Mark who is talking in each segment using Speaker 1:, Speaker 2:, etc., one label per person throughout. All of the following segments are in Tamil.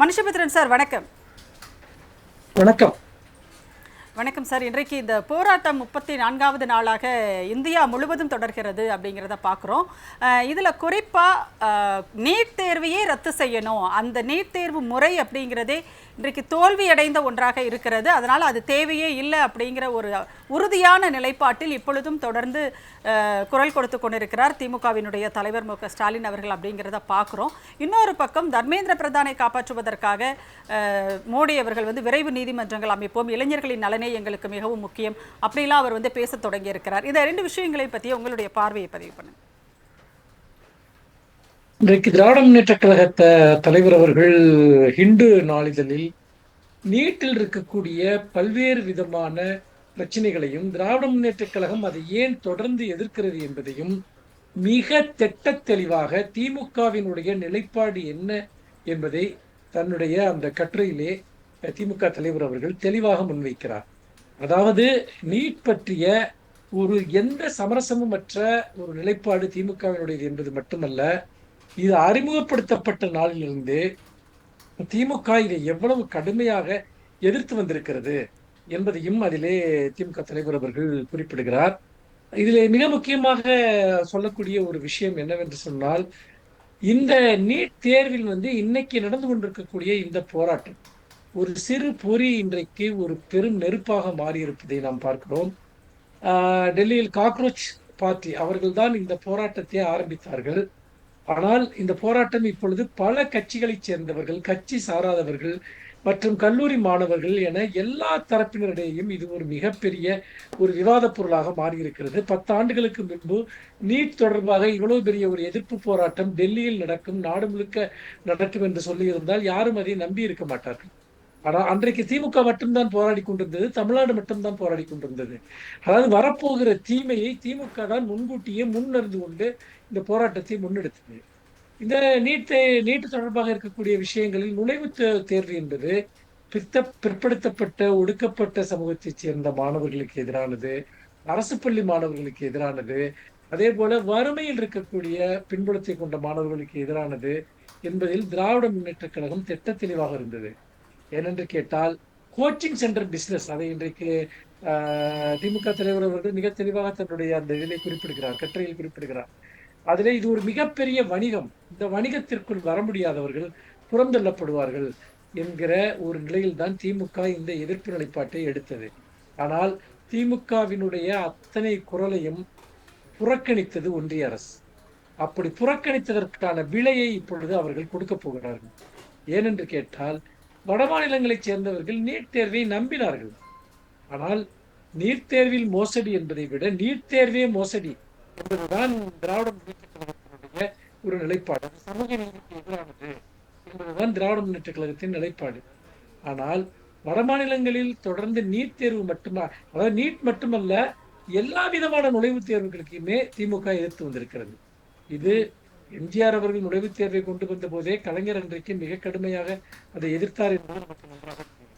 Speaker 1: மனுஷபுத்திரன் சார் வணக்கம்.
Speaker 2: வணக்கம்.
Speaker 1: வணக்கம் சார். இன்றைக்கு இந்த போராட்டம் 34வது நாளாக இந்தியா முழுவதும் தொடர்கிறது அப்படிங்கிறத பார்க்குறோம். இதில் குறிப்பாக நீட் தேர்வையே ரத்து செய்யணும், அந்த நீட் தேர்வு முறை அப்படிங்கிறதே இன்றைக்கு தோல்வியடைந்த ஒன்றாக இருக்கிறது. அதனால் அது தேவையே இல்லை அப்படிங்கிற ஒரு உறுதியான நிலைப்பாட்டில் இப்பொழுதும் தொடர்ந்து குரல் கொடுத்து கொண்டிருக்கிறார் திமுகவினுடைய தலைவர் மு க ஸ்டாலின் அவர்கள் அப்படிங்கிறத பார்க்குறோம். இன்னொரு பக்கம் தர்மேந்திர பிரதானை காப்பாற்றுவதற்காக மோடி அவர்கள் விரைவு நீதிமன்றங்கள் அமைப்போம், இளைஞர்களின் நலனே எங்களுக்கு மிகவும் முக்கியம் அப்படிலாம் அவர் பேச தொடங்கி இருக்கிறார். இந்த ரெண்டு விஷயங்களை பற்றி உங்களுடைய பார்வையை பதிவு பண்ணுங்க.
Speaker 2: இன்றைக்கு திராவிட முன்னேற்ற கழக தலைவர் அவர்கள் ஹிந்து நாளிதழில் நீட்டில் இருக்கக்கூடிய பல்வேறு விதமான பிரச்சனைகளையும் திராவிட முன்னேற்ற கழகம் அதை ஏன் தொடர்ந்து எதிர்க்கிறது என்பதையும் மிக திட்ட தெளிவாக திமுகவினுடைய நிலைப்பாடு என்ன என்பதை தன்னுடைய அந்த கட்டுரையிலே திமுக தலைவர் அவர்கள் தெளிவாக முன்வைக்கிறார். அதாவது நீட் பற்றிய ஒரு எந்த சமரசமும் அற்ற ஒரு நிலைப்பாடு திமுகவினுடையது என்பது மட்டுமல்ல, இது அறிமுகப்படுத்தப்பட்ட நாளிலிருந்து திமுக இதை எவ்வளவு கடுமையாக எதிர்த்து வந்திருக்கிறது என்பதையும் அதிலே திமுக தலைவர் அவர்கள் குறிப்பிடுகிறார். இதிலே மிக முக்கியமாக சொல்லக்கூடிய ஒரு விஷயம் என்னவென்று சொன்னால், இந்த நீட் தேர்வில் இன்னைக்கு நடந்து கொண்டிருக்கக்கூடிய இந்த போராட்டம் ஒரு சிறு பொறி இன்றைக்கு ஒரு பெரும் நெருப்பாக மாறியிருப்பதை நாம் பார்க்கிறோம். டெல்லியில் காக்ரோச் பார்ட்டி அவர்கள் தான் இந்த போராட்டத்தை ஆரம்பித்தார்கள். ஆனால் இந்த போராட்டம் இப்பொழுது பல கட்சிகளைச் சேர்ந்தவர்கள், கட்சி சாராதவர்கள் மற்றும் கல்லூரி மாணவர்கள் என எல்லா தரப்பினரிடையும் இது ஒரு மிகப்பெரிய ஒரு விவாத பொருளாக மாறியிருக்கிறது. 10 ஆண்டுகளுக்கு முன்பு நீட் தொடர்பாக இவ்வளவு பெரிய ஒரு எதிர்ப்பு போராட்டம் டெல்லியில் நடக்கும், நாடு முழுக்க நடக்கும் என்று சொல்லியிருந்தால் யாரும் அதை நம்பி இருக்க மாட்டார்கள். ஆனால் அன்றைக்கு திமுக மட்டும்தான் போராடி கொண்டிருந்தது, தமிழ்நாடு மட்டும்தான் போராடி கொண்டிருந்தது. அதாவது வரப்போகிற தீமையை திமுக தான் முன்கூட்டியே முன்னறிந்து கொண்டு இந்த போராட்டத்தை முன்னெடுத்தது. இந்த நீட்டு தொடர்பாக இருக்கக்கூடிய விஷயங்களில் நுழைவுத் தேர்வு என்பது பிற்படுத்தப்பட்ட ஒடுக்கப்பட்ட சமூகத்தைச் சேர்ந்த மாணவர்களுக்கு எதிரானது, அரசு பள்ளி மாணவர்களுக்கு எதிரானது, அதே போல வறுமையில் இருக்கக்கூடிய பின்புலத்தை கொண்ட மாணவர்களுக்கு எதிரானது என்பதில் திராவிட முன்னேற்ற கழகம் திட்ட தெளிவாக இருந்தது. ஏனென்று கேட்டால் கோச்சிங் சென்டர் பிசினஸ், அதை இன்றைக்கு திமுக தலைவர் அவர்கள் மிக தெளிவாக தன்னுடைய அந்த இதிலே குறிப்பிடுகிறார், கட்டுரையில் குறிப்பிடுகிறார். அதிலே இது ஒரு மிகப்பெரிய வணிகம், இந்த வணிகத்திற்குள் வர முடியாதவர்கள் புறந்தள்ளப்படுவார்கள் என்கிற ஒரு நிலையில் தான் திமுக இந்த எதிர்ப்பு நிலைப்பாட்டை எடுத்தது. ஆனால் திமுகவினுடைய அத்தனை குரலையும் புறக்கணித்தது ஒன்றிய அரசு. அப்படி புறக்கணித்ததற்கான விலையை இப்பொழுது அவர்கள் கொடுக்க போகிறார்கள். ஏனென்று கேட்டால் வட மாநிலங்களைச் சேர்ந்தவர்கள் நீட் தேர்வை நம்பினார்கள். ஆனால் நீட் தேர்வில் மோசடி என்பதை விட நீட் தேர்வே மோசடி என்பதுதான் திராவிட முன்னேற்ற கழகத்தினுடைய ஒரு நிலைப்பாடு. சமூக நீதிக்கு எதிரானது என்பதுதான் திராவிட முன்னேற்ற கழகத்தின் நிலைப்பாடு. ஆனால் வட மாநிலங்களில் தொடர்ந்து நீட் தேர்வு அதாவது நீட் மட்டுமல்ல, எல்லா விதமான நுழைவுத் தேர்வுகளுக்குமே திமுக எதிர்த்து வந்திருக்கிறது. இது எம்ஜிஆர் அவர்கள் நுழைவுத் தேர்வை கொண்டு வந்த போதே கலைஞர் அன்றைக்கு மிக கடுமையாக அதை எதிர்த்தார் என்பது நமக்கு நன்றாக தெரியும்.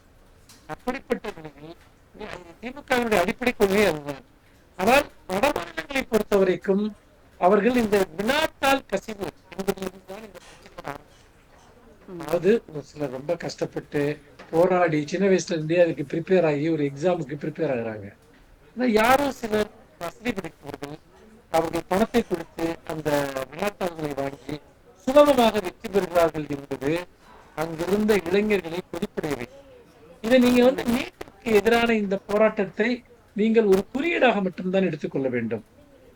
Speaker 2: அப்படிப்பட்ட நிலையில் திமுகவினுடைய அடிப்படை கொள்கை அதுதான். ஆனால் வட மாநிலங்களை பொறுத்த வரைக்கும் அவர்கள் இந்த வினாத்தால் கசிவு என்பதிலிருந்துதான் இந்த பிரச்சனை. அதாவது சிலர் ரொம்ப கஷ்டப்பட்டு போராடி சின்ன வயசுல இருந்தே அதுக்கு ப்ரிப்பேர் ஆகி ஒரு எக்ஸாமுக்கு ப்ரிப்பேர் ஆகுறாங்க. யாரோ சிலர் வசதி படைத்தவர்கள் அவர்கள் பணத்தை கொடுத்து அந்த வினாத்தாள்களை வாங்கி சுலபமாக வெற்றி பெறுகிறார்கள் என்பது அங்கிருந்த இளைஞர்களை கொதிப்படைய. இதை நீங்க நீட்டுக்கு எதிரான இந்த போராட்டத்தை நீங்கள் ஒரு குறியீடாக மட்டும்தான் எடுத்துக்கொள்ள வேண்டும்.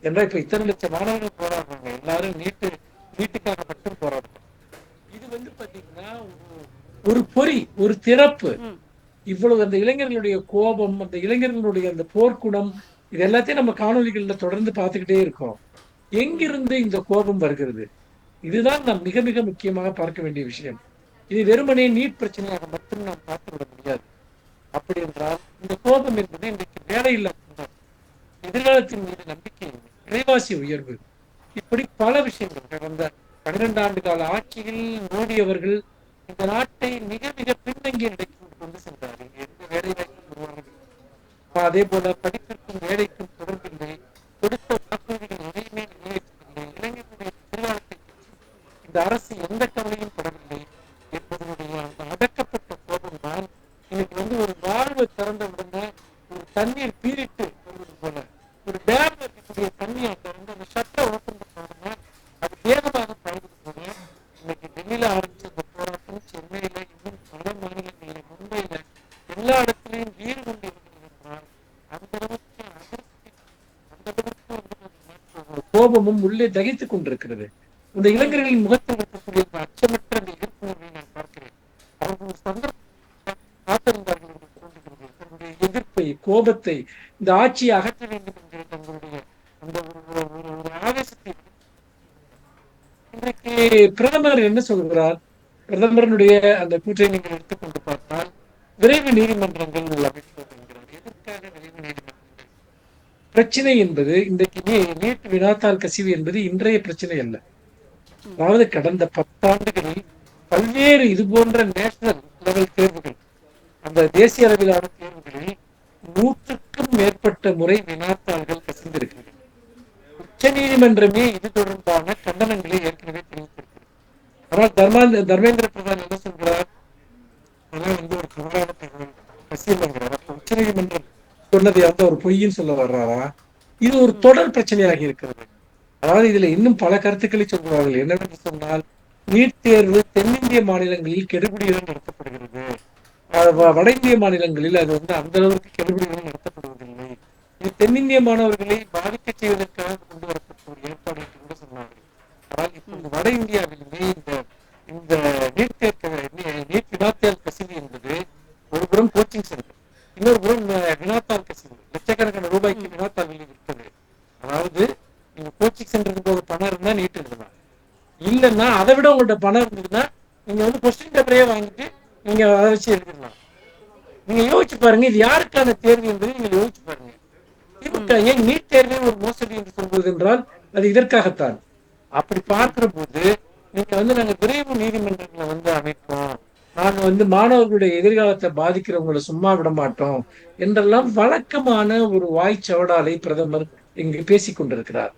Speaker 2: என்றால் இப்ப இத்தனை லட்சம் மாணவர்கள் போராடுறாங்க, எல்லாரும் நீட்டுக்காக மட்டும் போராடுறாங்க. இது பாத்தீங்கன்னா ஒரு பொறி, ஒரு திறப்பு. இவ்வளவு அந்த இளைஞர்களுடைய கோபம், அந்த இளைஞர்களுடைய அந்த போர்க்குணம், இது எல்லாத்தையும் நம்ம காணொலிகள்ல தொடர்ந்து பார்த்துக்கிட்டே இருக்கோம். எங்கிருந்து இந்த கோபம் வருகிறது? இதுதான் நாம் மிக மிக முக்கியமாக பார்க்க வேண்டிய விஷயம். இது வெறுமனே நீட் பிரச்சனையாக மட்டும் நாம் பார்த்துவிட முடியாது. அப்படி என்றால் இந்த கோபம் என்பது இன்றைக்கு வேலையில்லா திண்டாட்டம், எதிர்காலத்தின் மீது நம்பிக்கை, விலைவாசி உயர்வு, இப்படி பல விஷயங்கள். கடந்த 12 ஆண்டு கால ஆட்சியில் மோடி அவர்கள் இந்த நாட்டை மிக மிக பின்தங்கிய நிலைக்கு கொண்டு சென்றார்கள். எந்த வேலை வாய்ப்பும் உருவாகவில்லை. அதே போல படிப்பிற்கும் வேலைக்கும் தொடர்பில்லை, கொடுத்த வாக்குறுதிகள் எதையுமே நிறைவேற்றவில்லை, இளைஞர்களுடைய எதிர்காலத்தை பற்றி இந்த அரசு எந்த கவலையும் படவில்லை என்பதனுடைய உள்ளே தகித்துக் கொண்டிருக்கிறது. இந்த இளைஞர்களின் முகத்தில் இருக்கக்கூடிய அச்சமற்ற அந்த எதிர்ப்புணர்வை நான் பார்க்கிறேன். அவர்கள் காத்திருந்தார்கள் என்று தோன்றுகிறது. தன்னுடைய எதிர்ப்பை, கோபத்தை, இந்த ஆட்சியை அகற்ற வேண்டும் என்கிற தங்களுடைய அந்த ஒரு ஆவேசத்தை இன்றைக்கு பிரதமர் என்ன சொல்கிறார்? பிரதமருடைய அந்த கூற்றை நீங்கள் எடுத்துக்கொண்டு பார்த்தால் விரைவு நீதிமன்றங்கள் அமைப்போம் என்கிறார். எதற்காக விரைவு நீதிமன்றங்கள்? பிரச்சனை என்பது இன்றைக்கு நீட் வினாத்தாள் கசிவு என்பது இன்றைய பிரச்சனை அல்ல. அதாவது கடந்த 10 ஆண்டுகளில் பல்வேறு இது போன்ற நேஷனல் லெவல் தேர்வுகள், அந்த தேசிய அளவிலான தேர்வுகளில் 100க்கும் மேற்பட்ட முறை வினாத்தாள்கள் கசிந்திருக்கிறது. உச்ச நீதிமன்றமே இது தொடர்பான கண்டனங்களை ஏற்கனவே தெரிவித்திருக்கிறது. ஆனால் தர்மேந்திர பிரதான் என்ன சொல்கிறார்? அதெல்லாம் ஒரு கவலையான தகவல், கசியல்ங்கிறார். அப்ப உச்ச நீதிமன்றம் சொன்னதை வந்து ஒரு பொய்ன்னு சொல்ல வர்றாரா? இது ஒரு தொடர் பிரச்சனையாகி இருக்கிறது. அதாவது இதுல இன்னும் பல கருத்துக்களை சொல்கிறார்கள். என்னவென்று சொன்னால், நீட் தேர்வு தென்னிந்திய மாநிலங்களில் கெடுபிடியுடன் நடத்தப்படுகிறது, வட இந்திய மாநிலங்களில் அது வந்து அந்த அளவுக்கு கெடுபிடியுடன் நடத்தப்படுவதில்லை. இது தென்னிந்திய மாணவர்களை பாதிக்க செய்வதற்காக கொண்டு வரப்பட்ட ஒரு ஏற்பாடு என்று கூட சொன்னார்கள். ஆனால் இப்போது வட இந்தியாவிலுமே இந்த நீட் வினாத்தாள் கசிவு என்பது ஒரு புறம் கோச்சிங் சென்டர், இன்னொரு புறம் வினாத்தாள் கசிவு, லட்சக்கணக்கான ரூபாய்க்கு வினாத்தாள் விற்கிறது. அதாவது நீங்க கோச்சிங் சென்டருக்கு போக பணம் இருந்தா நீட் எழுதலாம், இல்லைன்னா அதை விட உங்கள்ட்ட பணம் இருந்ததுன்னா நீங்க வந்து கொஸ்டின் பேப்பரையே வாங்கிட்டு நீங்க அதை வச்சு எழுதிடலாம். நீங்க யோசிச்சு பாருங்க, இது யாருக்கான தேர்வு என்பதை நீங்க யோசிச்சு பாருங்க. திமுக ஏன் நீட் தேர்வே ஒரு மோசடி என்று சொல்வது என்றால் அது இதற்காகத்தான். அப்படி பார்க்கிற போது நீங்க வந்து நாங்க விரைவு நீதிமன்றங்களை வந்து அமைப்போம், நாங்க வந்து மாணவர்களுடைய எதிர்காலத்தை பாதிக்கிறவங்களை சும்மா விட மாட்டோம் என்றெல்லாம் வழக்கமான ஒரு வாய்ச்சவடாலை பிரதமர் இங்கு பேசிக் கொண்டிருக்கிறார்.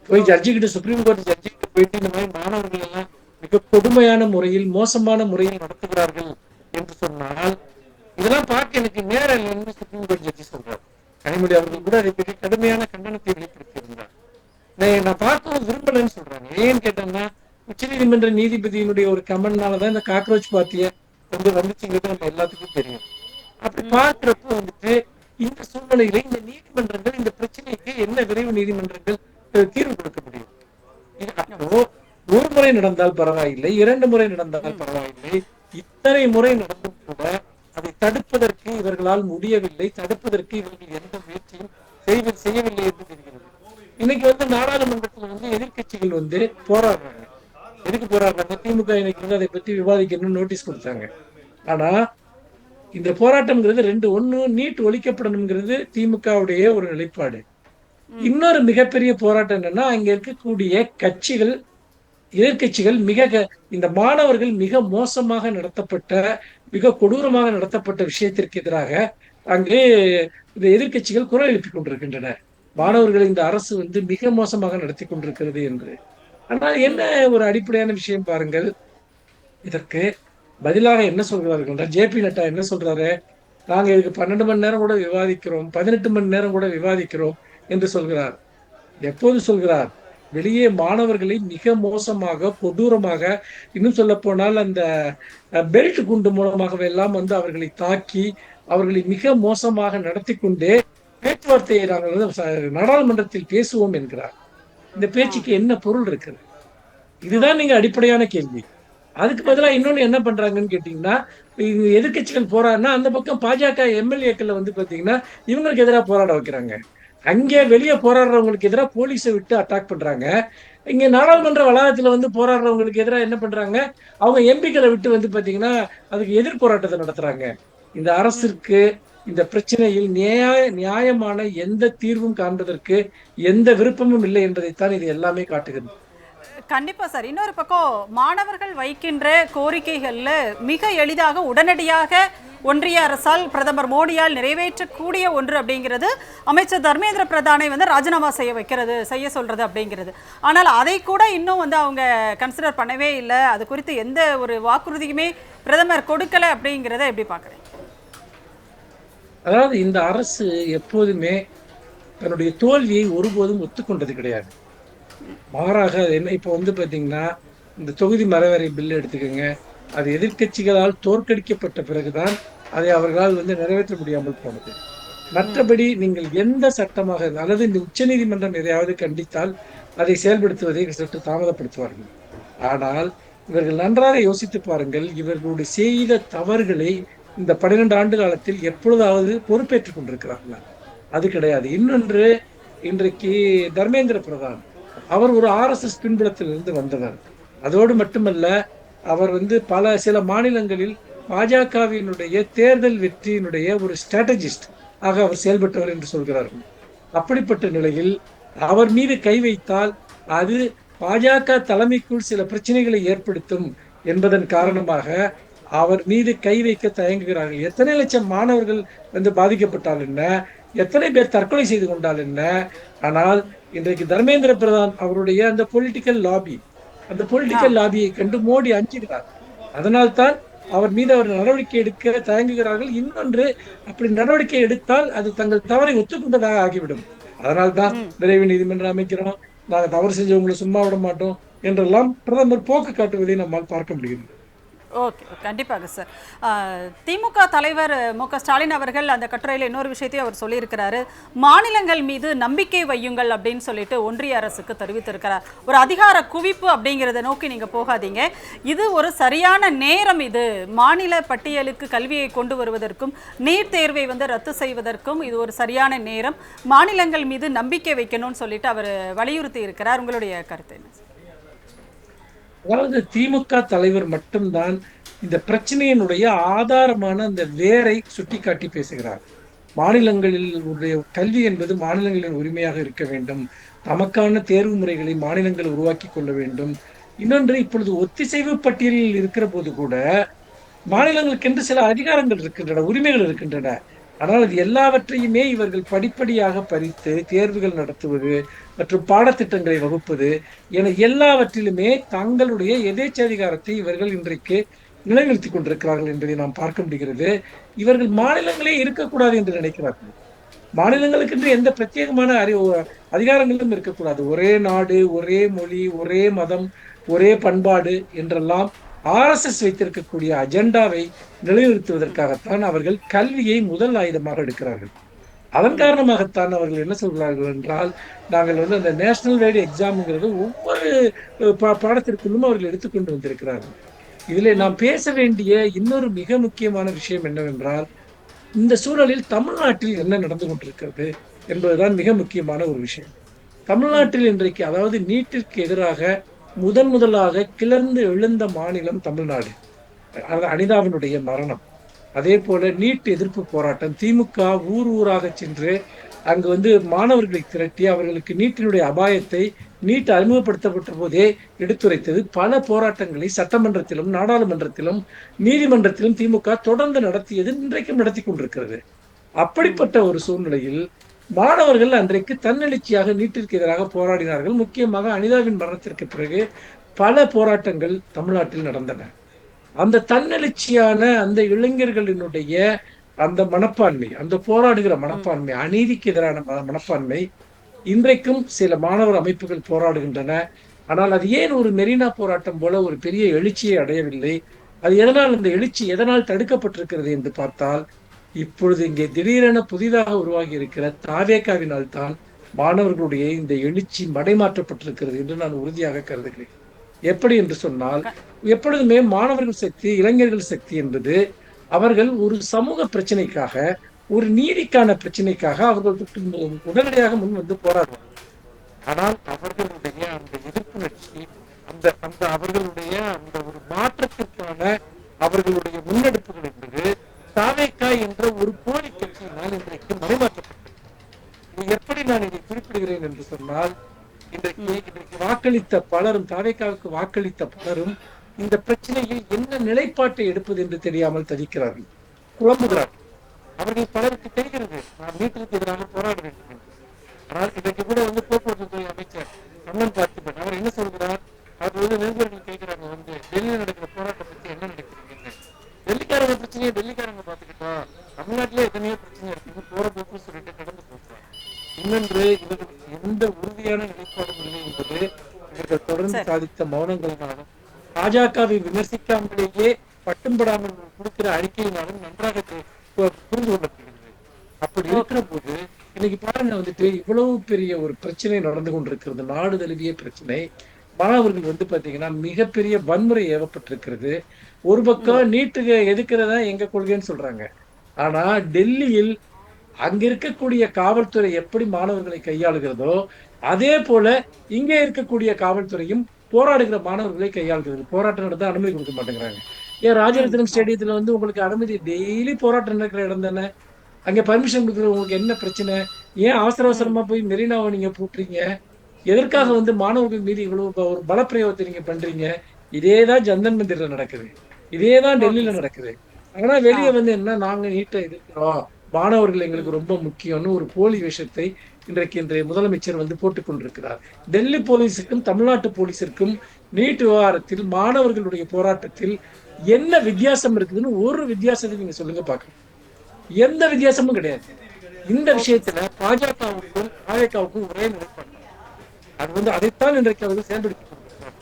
Speaker 2: போய் ஜட்ஜிக்கிட்ட, சுப்ரீம் கோர்ட் ஜட்ஜிக்கிட்ட போயிட்டு இந்த மாதிரி மாணவர்கள் எல்லாம் மிக கொடுமையான முறையில், மோசமான முறையில் நடத்துகிறார்கள் என்று சொன்னால், இதெல்லாம் பார்க்க எனக்கு நேரம் இல்லைன்னு சுப்ரீம் கோர்ட் ஜட்ஜி சொல்றார். கனிமொழி அவர்கள் கூட அதை பற்றி கடுமையான கண்டனத்தை வெளிப்படுத்தியிருந்தார். நான் பார்க்கவும் விரும்பலன்னு சொல்றாங்க. ஏன்னு கேட்டோம்னா, உச்ச நீதிமன்ற நீதிபதியினுடைய ஒரு கமெண்ட்னாலதான் இந்த காக்ரோச் பார்ட்டிய வந்து வந்துச்சுங்கிறது நம்ம எல்லாத்துக்கும் தெரியும். அப்படி பார்க்கிறப்போ வந்துட்டு இந்த சூழ்நிலையில இந்த நீதிமன்றங்கள் இந்த பிரச்சனைக்கு என்ன விரைவு நீதிமன்றங்கள் தீர்வு கொடுக்க முடியும்? அப்போ ஒரு முறை நடந்தால் பரவாயில்லை, 2 முறை நடந்தால் பரவாயில்லை, இத்தனை முறை நடந்தும் கூட அதை தடுப்பதற்கு இவர்களால் முடியவில்லை, தடுப்பதற்கு இவர்கள் எந்த முயற்சியும் செய்யவில்லை என்று தெரிகிறது. இன்னைக்கு வந்து நாடாளுமன்றத்தில் வந்து எதிர்கட்சிகள் வந்து போராடுறாங்க. எதுக்கு போராடுறாங்க? திமுக இன்னைக்கு வந்து அதை பத்தி விவாதிக்கணும்னு நோட்டீஸ் கொடுத்தாங்க. ஆனா இந்த போராட்டம்ங்கிறது 2, 1 நீட் ஒழிக்கப்படணுங்கிறது திமுகவுடைய ஒரு நிலைப்பாடு. இன்னொரு மிகப்பெரிய போராட்டம் என்னன்னா, அங்க இருக்கக்கூடிய கட்சிகள், எதிர்கட்சிகள் இந்த மாணவர்கள் மிக மோசமாக நடத்தப்பட்ட, மிக கொடூரமாக நடத்தப்பட்ட விஷயத்திற்கு எதிராக அங்கே இந்த எதிர்கட்சிகள் குரல் எழுப்பிக் கொண்டிருக்கின்றன. மாணவர்களை இந்த அரசு வந்து மிக மோசமாக நடத்தி கொண்டிருக்கிறது என்று. ஆனால் என்ன ஒரு அடிப்படையான விஷயம் பாருங்கள், இதற்கு பதிலாக என்ன சொல்கிறார்கள்? ஜே.பி. நட்டா என்ன சொல்றாரு? நாங்க இதுக்கு 12 மணி நேரம் கூட விவாதிக்கிறோம், 18 மணி நேரம் கூட விவாதிக்கிறோம் என்று சொல்கிறார். எப்போது சொல்கிறார்? வெளியே மாணவர்களை மிக மோசமாக, கொடூரமாக, இன்னும் சொல்ல போனால் அந்த பெல்ட் குண்டு மூலமாகவே எல்லாம் வந்து அவர்களை தாக்கி அவர்களை மிக மோசமாக நடத்தி கொண்டே பேச்சுவார்த்தையை நாங்கள் வந்து நாடாளுமன்றத்தில் பேசுவோம் என்கிறார். இந்த பேச்சுக்கு என்ன பொருள் இருக்குது? இதுதான் நீங்க அடிப்படையான கேள்வி. அதுக்கு பதிலாக இன்னொன்னு என்ன பண்றாங்கன்னு கேட்டீங்கன்னா, எதிர்கட்சிகள் போராடினா அந்த பக்கம் பாஜக எம்எல்ஏக்கள் வந்து பாத்தீங்கன்னா இவங்களுக்கு எதிராக போராட வைக்கிறாங்க. அங்கே வெளியே போராடுறவங்களுக்கு எதிராக போலீஸை விட்டு அட்டாக் பண்றாங்க. இங்க நாடாளுமன்ற வளாகத்துல வந்து போராடுறவங்களுக்கு எதிராக என்ன பண்றாங்க? அவங்க எம்பிக்களை விட்டு வந்து பாத்தீங்கன்னா அதுக்கு எதிர் போராட்டத்தை நடத்துறாங்க. இந்த அரசிற்கு இந்த பிரச்சனையில் நியாயமான எந்த தீர்வும் காண்பதற்கு எந்த விருப்பமும் இல்லை என்பதைத்தான் இது எல்லாமே காட்டுகிறது.
Speaker 1: கண்டிப்பா சார். இன்னொரு பக்கம் மாணவர்கள் வைக்கின்ற கோரிக்கைகள்ல மிக எளிதாக உடனடியாக ஒன்றிய அரசால், பிரதமர் மோடியால் நிறைவேற்றக்கூடிய ஒன்று அப்படிங்கிறது அமைச்சர் தர்மேந்திர பிரதானை வந்து ராஜினாமா செய்ய சொல்றது அப்படிங்கிறது. ஆனால் அதை கூட இன்னும் வந்து அவங்க கன்சிடர் பண்ணவே இல்லை. அது குறித்து எந்த ஒரு வாக்குறுதியுமே பிரதமர் கொடுக்கல அப்படிங்கிறத எப்படி பார்க்குறேன்?
Speaker 2: அதாவது இந்த அரசு எப்போதுமே தன்னுடைய தோல்வியை ஒருபோதும் ஒத்துக்கொண்டது கிடையாது. மாறாக என்ன, இப்போ வந்து பாத்தீங்கன்னா இந்த தொகுதி மறுவரை பில் எடுத்துக்கோங்க, அது எதிர்கட்சிகளால் தோற்கடிக்கப்பட்ட பிறகுதான் அதை அவர்களால் வந்து நிறைவேற்ற முடியாமல் போனது. மற்றபடி நீங்கள் எந்த சட்டமாக அல்லது இந்த உச்ச நீதிமன்றம் எதையாவது கண்டித்தால் அதை செயல்படுத்துவதை சற்று தாமதப்படுத்துவார்கள். ஆனால் இவர்கள் நன்றாக யோசித்து பாருங்கள், இவர்களுடைய செய்த தவறுகளை இந்த 12 ஆண்டு காலத்தில் எப்பொழுதாவது பொறுப்பேற்றுக் கொண்டிருக்கிறார்களா? அது கிடையாது. இன்னொன்று, இன்றைக்கு தர்மேந்திர பிரதான் அவர் ஒரு RSS பின்புலத்திலிருந்து வந்தவர். அதோடு மட்டுமல்ல, அவர் சில மாநிலங்களில் பாஜகவினுடைய தேர்தல் வெற்றியினுடைய ஒரு ஸ்ட்ராட்டஜிஸ்ட் ஆக அவர் செயல்பட்டவர் என்று சொல்கிறார்கள். அப்படிப்பட்ட நிலையில் அவர் மீது கை வைத்தால் அது பாஜக தலைமைக்குள் சில பிரச்சனைகளை ஏற்படுத்தும் என்பதன் காரணமாக அவர் மீது கை வைக்க தயங்குகிறார்கள். எத்தனை லட்சம் மாணவர்கள் பாதிக்கப்பட்டால் என்ன, எத்தனை பேர் தற்கொலை செய்து கொண்டால் என்ன. ஆனால் இன்றைக்கு தர்மேந்திர பிரதான் அவருடைய அந்த பொலிட்டிக்கல் லாபியை கண்டு மோடி அஞ்சுகிறார். அதனால்தான் அவர் மீது அவர் நடவடிக்கை எடுக்க தயங்குகிறார்கள். இன்னொன்று, அப்படி நடவடிக்கை எடுத்தால் அது தங்கள் தவறை ஒத்துக்கொண்டதாக ஆகிவிடும். அதனால்தான் விரைவு நீதிமன்றம் அமைக்கிறோம், நாங்கள் தவறு செஞ்சவங்களை சும்மா விட மாட்டோம் என்றெல்லாம் பிரதமர் போக்கு காட்டுவதை நம்மால் பார்க்க முடிகிறது.
Speaker 1: ஓகே, கண்டிப்பாக சார். திமுக தலைவர் மு.க.ஸ்டாலின் அவர்கள் அந்த கட்டுரையில் இன்னொரு விஷயத்தையும் அவர் சொல்லியிருக்கிறாரு. மாநிலங்கள் மீது நம்பிக்கை வையுங்கள் அப்படின்னு சொல்லிட்டு ஒன்றிய அரசுக்கு தெரிவித்திருக்கிறார். ஒரு அதிகார குவிப்பு அப்படிங்கிறத நோக்கி நீங்கள் போகாதீங்க, இது ஒரு சரியான நேரம், இது மாநில பட்டியலுக்கு கல்வியை கொண்டு வருவதற்கும் நீட் தேர்வை ரத்து செய்வதற்கும் இது ஒரு சரியான நேரம், மாநிலங்கள் மீது நம்பிக்கை வைக்கணும்னு சொல்லிட்டு அவர் வலியுறுத்தி இருக்கிறார். உங்களுடைய கருத்து என்ன?
Speaker 2: அதாவது திமுக தலைவர் மட்டும்தான் இந்த பிரச்சனையினுடைய ஆதாரமான அந்த வேரை சுட்டிக்காட்டி பேசுகிறார். மாநிலங்களில் உடைய கல்வி என்பது மாநிலங்களின் உரிமையாக இருக்க வேண்டும், தமக்கான தேர்வு முறைகளை மாநிலங்கள் உருவாக்கி கொள்ள வேண்டும். இன்னொன்று, இப்பொழுது ஒத்திசைவு பட்டியலில் இருக்கிற போது கூட மாநிலங்களுக்கென்று சில அதிகாரங்கள் இருக்கின்றன, உரிமைகள் இருக்கின்றன. ஆனால் அது எல்லாவற்றையுமே இவர்கள் படிப்படியாக பறித்து தேர்வுகள் நடத்துவது மற்றும் பாடத்திட்டங்களை வகுப்பது என எல்லாவற்றிலுமே தங்களுடைய எதேச்சதிகாரத்தை இவர்கள் இன்றைக்கு நிலைநிறுத்திக் கொண்டிருக்கிறார்கள் என்பதை நாம் பார்க்க முடிகிறது. இவர்கள் மாநிலங்களே இருக்கக்கூடாது என்று நினைக்கிறார்கள். மாநிலங்களுக்கு என்று எந்த பிரத்யேகமான அதிகாரங்களும் இருக்கக்கூடாது. ஒரே நாடு, ஒரே மொழி, ஒரே மதம், ஒரே பண்பாடு என்றெல்லாம் RSS வைத்திருக்கக்கூடிய அஜெண்டாவை நிலைநிறுத்துவதற்காகத்தான் அவர்கள் கல்வியை முதல் ஆயுதமாக எடுக்கிறார்கள். அதன் காரணமாகத்தான் அவர்கள் என்ன சொல்கிறார்கள் என்றால், நாங்கள் அந்த நேஷனல் வைடு எக்ஸாம்ங்கிறது ஒவ்வொரு பாடத்திற்குள்ளும் அவர்கள் எடுத்துக்கொண்டு வந்திருக்கிறார்கள். இதில் நாம் பேச வேண்டிய இன்னொரு மிக முக்கியமான விஷயம் என்னவென்றால், இந்த சூழலில் தமிழ்நாட்டில் என்ன நடந்து கொண்டிருக்கிறது என்பதுதான் மிக முக்கியமான ஒரு விஷயம். தமிழ்நாட்டில் இன்றைக்கு, அதாவது நீட்டிற்கு எதிராக முதலாக கிளர்ந்து எழுந்த மாநிலம் தமிழ்நாடு. அனிதாவினுடைய மரணம், அதே போல நீட் எதிர்ப்பு போராட்டம், திமுக ஊராக சென்று அங்கு மாணவர்களை திரட்டி அவர்களுக்கு நீட்டினுடைய அபாயத்தை நீட் அறிமுகப்படுத்தப்பட்ட போதே எடுத்துரைத்தது. பல போராட்டங்களை சட்டமன்றத்திலும் நாடாளுமன்றத்திலும் நீதிமன்றத்திலும் திமுக தொடர்ந்து நடத்தியது, இன்றைக்கும் நடத்தி கொண்டிருக்கிறது. அப்படிப்பட்ட ஒரு சூழ்நிலையில் மாணவர்கள் அன்றைக்கு தன்னெழுச்சியாக நீட்டிற்கு எதிராக போராடினார்கள். முக்கியமாக அனிதாவின் மரணத்திற்கு பிறகு பல போராட்டங்கள் தமிழ்நாட்டில் நடந்தன. அந்த தன்னெழுச்சியான அந்த இளைஞர்களினுடைய அந்த மனப்பான்மை, அந்த போராடுகிற மனப்பான்மை, அநீதிக்கு எதிரான மனப்பான்மை இன்றைக்கும் சில மாணவர் அமைப்புகள் போராடுகின்றன. ஆனால் அது ஏன் ஒரு மெரினா போராட்டம் போல ஒரு பெரிய எழுச்சியை அடையவில்லை? அது எதனால், அந்த எழுச்சி எதனால் தடுக்கப்பட்டிருக்கிறது என்று பார்த்தால், இப்பொழுது இங்கே திடீரென புதிதாக உருவாகி இருக்கிற தாவேகாவினால் தான் மாணவர்களுடைய இந்த எழுச்சி மடைமாற்றப்பட்டிருக்கிறது என்று நான் உறுதியாக கருதுகிறேன். எப்படி என்று சொன்னால், எப்பொழுதுமே மாணவர்கள் சக்தி, இளைஞர்கள் சக்தி என்பது அவர்கள் ஒரு சமூக பிரச்சனைக்காக, ஒரு நீதிக்கான பிரச்சனைக்காக அவர்கள் உடனடியாக முன் போராடுவார்கள். ஆனால் அவர்களுடைய அந்த எதிர்ப்புணர்ச்சி, அந்த அவர்களுடைய அந்த ஒரு மாற்றத்திற்கான அவர்களுடைய முன்னெடுப்புகள் என்பது தாவேகா என்ற ஒரு போலி கட்சியினால் இன்றைக்கு மறைமாற்றப்பட்டது. எப்படி நான் இதை குறிப்பிடுகிறேன் என்று சொன்னால், இன்றைக்கு வாக்களித்த பலரும், தாவேகாவுக்கு வாக்களித்த பலரும் இந்த பிரச்சனையில் என்ன நிலைப்பாட்டை எடுப்பது என்று தெரியாமல் தவிக்கிறார்கள், குழம்புகிறார்கள். அவர்கள் பலருக்கு தெரிகிறது, நான் நீட்டிற்கு எதிராக போராட வேண்டும் என்று. ஆனால் இன்றைக்கு கூட போக்குவரத்து துறை அமைச்சர் கண்ணன் பார்த்திபன் அவர் என்ன சொல்கிறார்? அவர் நண்பர்கள் கேட்கிறாங்க, டெல்லியில் நடக்கிற போராட்டம் பற்றி என்ன நினைக்கிறீங்க? டெல்லிக்காரங்க பிரச்சனையை டெல்லிக்காரங்க பார்த்துக்கிட்டா, தமிழ்நாட்டிலே எத்தனையோ பிரச்சனை இருக்குது, போற போக்கு சொல்லிட்டு கடந்து போகிறார். இன்னொன்று, இவர்களுக்கு எந்த உறுதியான நிலைப்பாடும் இல்லை என்பது இவர்கள் தொடர்ந்து சாதித்த மௌனங்களினாலும் பாஜகவை விமர்சிக்காமலேயே கொடுக்கிற அறிக்கையினாலும் நன்றாக புரிந்து கொள்ளப்படுகிறது. அப்படி இருக்கிற போது இன்னைக்கு பாருங்க வந்துட்டு இவ்வளவு பெரிய ஒரு பிரச்சனை நடந்து கொண்டிருக்கிறது, நாடு தழுவிய பிரச்சனை. மாணவர்கள் பாத்தீங்கன்னா மிகப்பெரிய வன்முறை ஏவப்பட்டிருக்கிறது. ஒரு பக்கம் நீட்டுக்கு எதுக்குறதா எங்க கொள்கைன்னு சொல்றாங்க. ஆனா டெல்லியில் அங்க இருக்கக்கூடிய காவல்துறை எப்படி மாணவர்களை கையாளுகிறதோ அதே போல இங்கே இருக்கக்கூடிய காவல்துறையும் போராடுகிற மாணவர்களை கையாளுகிறது. போராட்டம் நடத்த அனுமதி கொடுக்க மாட்டேங்கிறாங்க. ஏன் ராஜரத்னம் ஸ்டேடியத்துல உங்களுக்கு அனுமதி, டெய்லி போராட்டம் நடக்கிற இடம் தானே, அங்க பர்மிஷன் கொடுக்குறது உங்களுக்கு என்ன பிரச்சனை? ஏன் அவசர அவசரமா போய் மெரினாவை நீங்க பூட்டுறீங்க? எதற்காக மாணவர்கள் மீது இவ்வளவு ஒரு பலப்பிரயோகத்தை நீங்க பண்றீங்க? இதேதான் ஜந்தன் மந்திர்ல நடக்குது, இதேதான்
Speaker 1: ஓகே
Speaker 2: டெல்லியில
Speaker 1: சார்.
Speaker 2: நடக்குது. ஆனா வெளியே என்ன, நாங்க நீட்டை எதிர்க்கிறோம், மாணவர்கள் எங்களுக்கு ரொம்ப முக்கியம்னு ஒரு போலி விஷயத்தை இன்றைய முதலமைச்சர் போட்டுக் கொண்டிருக்கிறார். டெல்லி போலீஸுக்கும் தமிழ்நாட்டு போலீஸிற்கும் நீட் விவகாரத்தில் மாணவர்களுடைய போராட்டத்தில் என்ன வித்தியாசம் இருக்குதுன்னு ஒரு வித்தியாசத்தை நீங்க சொல்லுங்க பார்க்கலாம். எந்த வித்தியாசமும் கிடையாது. இந்த
Speaker 1: ஓகே
Speaker 2: விஷயத்துல பாஜகவுக்கும் பாஜகவுக்கும் ஒரே நிலைப்பாடு. அது அதைத்தான் இன்றைக்கு அவர்கள் செயல்படுத்திக் கொண்டிருக்கிறார்.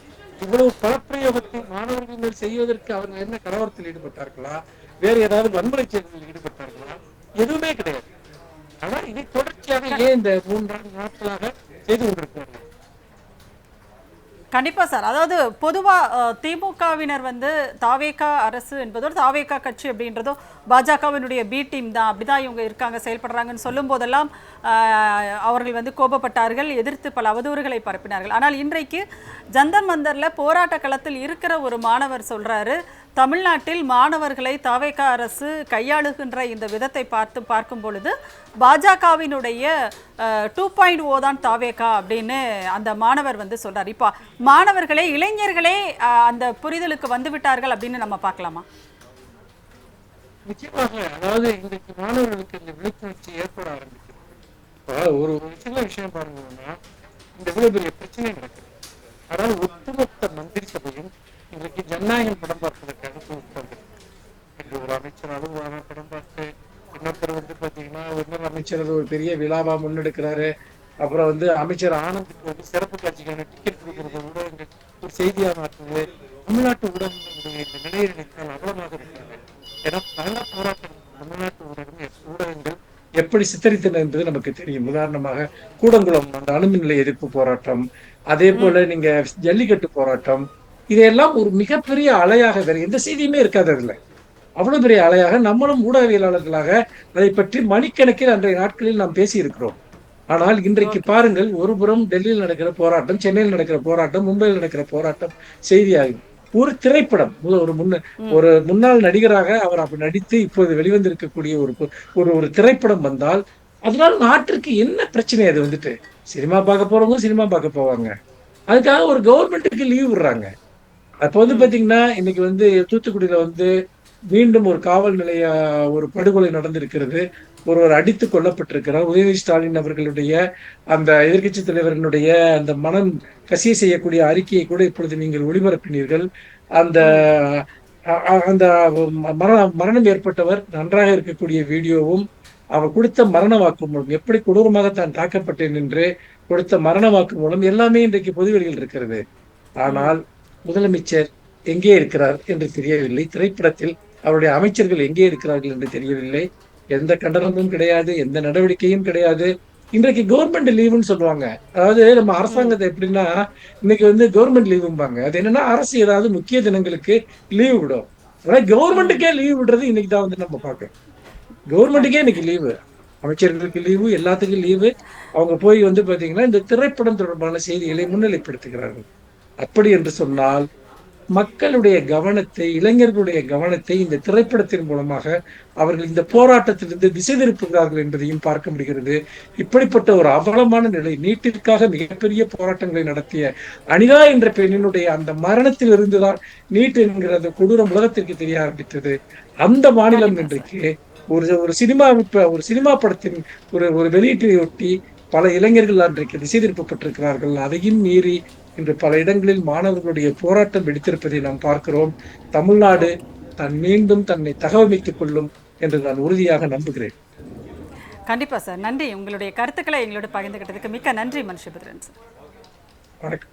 Speaker 2: இவ்வளவு பலப்பிரயோகத்தை மாணவர்கள் மேல் செய்வதற்கு அவர்கள் என்ன கலவரத்தில் ஈடுபட்டார்களா, வேறு ஏதாவது வன்முறை செயல்களில் ஈடுபட்டார்களா? எதுவுமே கிடையாது. ஆனா இதை தொடர்ச்சியாக ஏன் இந்த 3 நாட்களாக செய்து கொண்டிருக்கிறார்கள்?
Speaker 1: கண்டிப்பா சார். அதாவது பொதுவா திமுகவினர் தாவேகா அரசு என்பதோ தாவேகா கட்சி அப்படின்றதோ பாஜகவினுடைய பி டீம் தான், அப்படிதான் இவங்க இருக்காங்க செயல்படுறாங்கன்னு சொல்லும் போதெல்லாம் அவர்கள் கோபப்பட்டார்கள், எதிர்த்து பல அவதூறுகளை பரப்பினார்கள். ஆனால் இன்றைக்கு ஜந்தர் மந்தர்ல போராட்ட களத்தில் இருக்கிற ஒரு மாணவர் சொல்றாரு, தமிழ்நாட்டில் மாணவர்களை தாவேகா அரசு கையாளுகின்ற இந்த விதத்தை பார்க்கும் பொழுது பாஜகவினுடைய 2.0 தான் தாவேகா அப்படின்னு அந்த மாணவர் சொல்றார். இப்போ மாணவர்களே, இளைஞர்களே அந்த புரிதலுக்கு வந்துவிட்டார்கள் அப்படின்னு நம்ம பார்க்கலாமா?
Speaker 2: நிச்சயமாக. அதாவது இன்றைக்கு மாணவர்களுக்கு இந்த விழிப்புணர்ச்சி ஏற்பட ஆரம்பிக்கிறது. ஒரு சின்ன விஷயம் பாருங்கன்னா, இந்த இவ்வளவு பெரிய பிரச்சனை நடக்குது. அதாவது ஒட்டுமொத்த மந்திரி சபையும் இன்றைக்கு ஜனநாயகம் படம் பார்ப்பதற்காக உட்கார்ந்து என்று ஒரு அமைச்சர் அலுவலான படம் பார்த்து, இன்னொருத்தர் பாத்தீங்கன்னா இன்னொரு அமைச்சர் ஒரு பெரிய விழாவா முன்னெடுக்கிறாரு. அப்புறம் அமைச்சர் ஆனந்துக்கு சிறப்பு காட்சிக்கான டிக்கெட் கொடுக்கறது ஊடகங்கள் ஒரு செய்தியா மாற்றுது. தமிழ்நாட்டு ஊடகங்களுடைய இந்த நிலையை நினைத்தால் அவலமாக இருக்கிறது. ஏன்னா பல போராட்டம் தமிழ்நாட்டு ஊடகங்கள் எப்படி சித்தரித்தன என்பது நமக்கு தெரியும். உதாரணமாக கூடங்குளம் அந்த அணுமின் நிலைய எதிர்ப்பு போராட்டம், அதே போல நீங்க ஜல்லிக்கட்டு போராட்டம், இதையெல்லாம் ஒரு மிகப்பெரிய அலையாக, வேற எந்த செய்தியுமே இருக்காது அதுல, அவ்வளவு பெரிய அலையாக நம்மளும் ஊடகவியலாளர்களாக அதை பற்றி மணிக்கணக்கில் அன்றைய நாட்களில் நாம் பேசி இருக்கிறோம். ஆனால் இன்றைக்கு பாருங்கள், ஒரு புறம் டெல்லியில் நடக்கிற போராட்டம், சென்னையில் நடக்கிற போராட்டம், மும்பையில் நடக்கிற போராட்டம் செய்தியாகும். ஒரு திரைப்படம், ஒரு முன்னாள் நடிகராக அவர் அப்படி நடித்து இப்போது வெளிவந்திருக்கக்கூடிய ஒரு திரைப்படம் வந்தால் அதனால நாட்டிற்கு என்ன பிரச்சனை? அது சினிமா பார்க்க போறவங்க சினிமா பார்க்க போவாங்க, அதுக்காக ஒரு கவர்மெண்ட்டுக்கு லீவ் விடுறாங்க. அப்ப பாத்தீங்கன்னா இன்னைக்கு தூத்துக்குடியில மீண்டும் ஒரு காவல் நிலைய ஒரு படுகொலை நடந்திருக்கிறது. ஒருவர் அடித்து கொல்லப்பட்டிருக்கிறார். உதயநிதி ஸ்டாலின் அவர்களுடைய அந்த எதிர்கட்சி தலைவரினுடைய அந்த மனம் கசிய செய்யக்கூடிய அறிக்கையை கூட இப்பொழுது நீங்கள் ஒளிபரப்பினீர்கள். அந்த அந்த மரணம் ஏற்பட்டவர் நன்றாக இருக்கக்கூடிய வீடியோவும் அவர் கொடுத்த மரண வாக்குமூலம், எப்படி கொடூரமாக தான் தாக்கப்பட்டேன் என்று கொடுத்த மரண வாக்குமூலம் எல்லாமே இன்றைக்கு பொதுவெளியில் இருக்கிறது. ஆனால் முதலமைச்சர் எங்கே இருக்கிறார் என்று தெரியவில்லை. திரைப்படத்தில் அவருடைய அமைச்சர்கள் எங்கே இருக்கிறார்கள் என்று தெரியவில்லை. எந்த கண்டனமும் கிடையாது, எந்த நடவடிக்கையும் கிடையாது. இன்றைக்கு கவர்மெண்ட் லீவுன்னு சொல்லுவாங்க. அதாவது நம்ம அரசாங்கத்தை எப்படின்னா, இன்னைக்கு கவர்மெண்ட் லீவும்பாங்க. அது என்னன்னா, அரசு ஏதாவது முக்கிய தினங்களுக்கு லீவு விடும். ஆனா கவர்மெண்ட்டுக்கே லீவு விடுறது இன்னைக்கு தான் நம்ம பார்க்கணும். கவர்மெண்ட்டுக்கே இன்னைக்கு லீவு, அமைச்சர்களுக்கு லீவு, எல்லாத்துக்கும் லீவு. அவங்க போய் பாத்தீங்கன்னா இந்த திரைப்படம் தொடர்பான செய்திகளை முன்னிலைப்படுத்துகிறார்கள். அப்படி என்று சொன்னால் மக்களுடைய கவனத்தை, இளைஞர்களுடைய கவனத்தை இந்த திரைப்படத்தின் மூலமாக அவர்கள் இந்த போராட்டத்திலிருந்து திசை திருப்புகிறார்கள் என்பதையும் பார்க்க முடிகிறது. இப்படிப்பட்ட ஒரு அவலமான நிலை, நீட்டிற்காக மிகப்பெரிய போராட்டங்களை நடத்திய அனிதா என்ற பெண்ணினுடைய அந்த மரணத்தில் இருந்துதான் நீட் என்கிற அந்த கொடூரம் உலகத்திற்கு தெரிய ஆரம்பித்தது. அந்த மாநிலம் இன்றைக்கு ஒரு சினிமா படத்தின் ஒரு வெளியீட்டையொட்டி பல இளைஞர்கள் அன்றைக்கு திசை திருப்பப்பட்டிருக்கிறார்கள். அதையும் மீறி இன்று பல இடங்களில் மாணவர்களுடைய போராட்டம் வெடித்திருப்பதை நாம் பார்க்கிறோம். தமிழ்நாடு மீண்டும் தன்னை தகவமைத்துக் கொள்ளும் என்று நான் உறுதியாக நம்புகிறேன்.
Speaker 1: கண்டிப்பா சார். நன்றி. உங்களுடைய கருத்துக்களை எங்களோட பகிர்ந்துகிட்டதுக்கு மிக்க நன்றி மனுஷபுத்திரன் சார்.
Speaker 2: வணக்கம்.